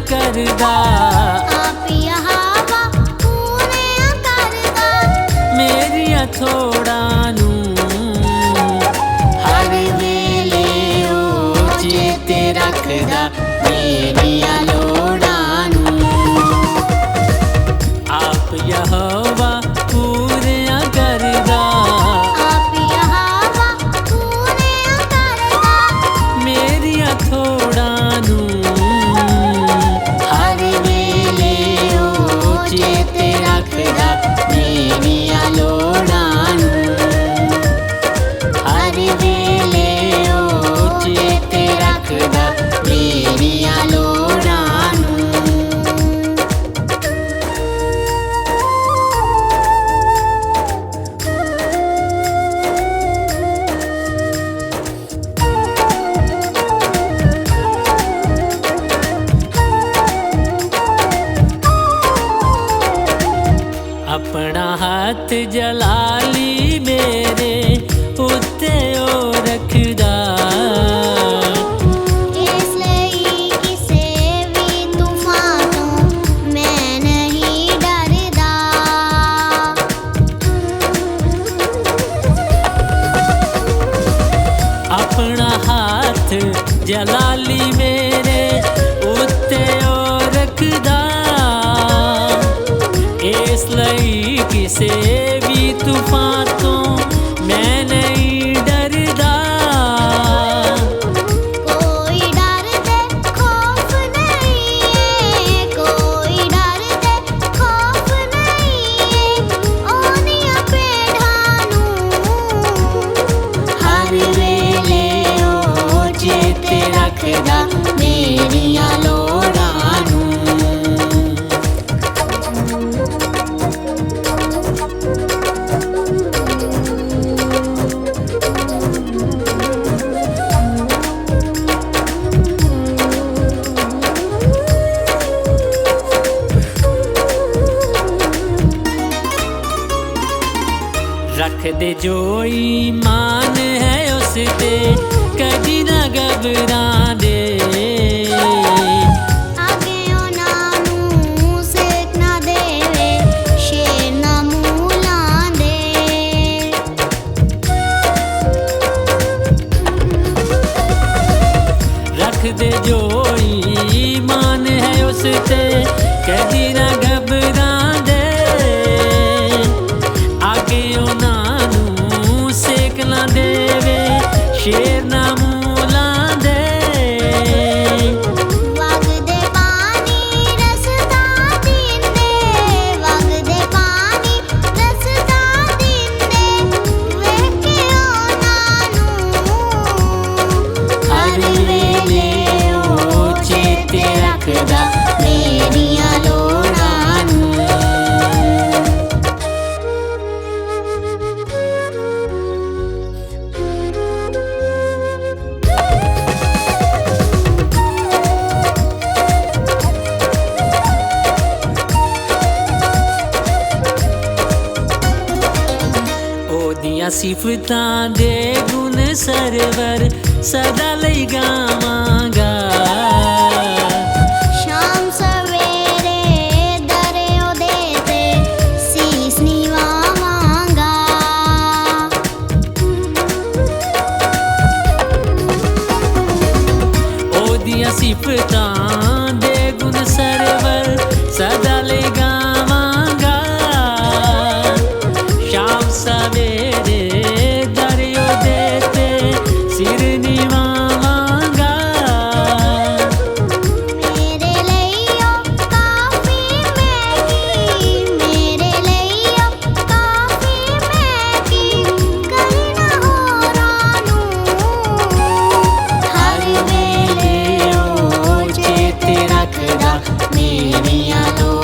करदा आप यहावा पूरियां करदा मेरिया थोड़ां नूं हर वेले ओ चेते रखदा मेरिया लोड़ां नूं। आप यहोवा पूरियां करदा आप यहावा पूरियां करदा मेरिया थोड़ां नूं हर वेले ओ चेते रखदा मेरिया लोड़ां नूं। हर वेले ओ चेते रखदा मेरिया लोड़ां नूं। अपना हाथ जलाली मेरे उत्ते ओ रखदा इस लई किसे भी तूफान तों मैं नहीं डरदा। अपना हाथ जलाली मेरे उत्ते ओ रखदा इस लई किसे भी तूफान तो मैं नहीं डरदा। कोई डर दे खौफ नहीं है, कोई डर दे खौफ नहीं है ओनियां भेड़ां नूं हर वेले ओ चेते रखदा मेरिया लोड़ां नूं। रख दे जो ईमान है उस ते कदी ना घबरांदे आगे उन्हां नूं सेक ना देवे शेर ना मूंह लांदे। रख दे जो ईमान है उस ते कदी ना घबरांदे आगे उन्हां नूं सेक ना देवे शेर ना मूंह लांदे। वगदे पानी रसदा दिंदे वगदे पानी रसदा दिंदे वेखे उन्हां नूं हर वेले ओ चेते रखदा मेरिया लोड़ां नूं। ओदियां सिफतां दे गुण सरवर सदा लई गावांगा शाम सवेरे दरे ओदे ते सीस निवावांगा। ओदियां सिफतां दे गुण सरवर सदा लई गावांगा शाम सवेरे दरियो देते सिर निवावांगा। मेरे लइयो काफी मैगी मेरे लइयो काफी मैगी करना होरां नूं हर वेले ओ चेते रखदा मेरिया लोड़ां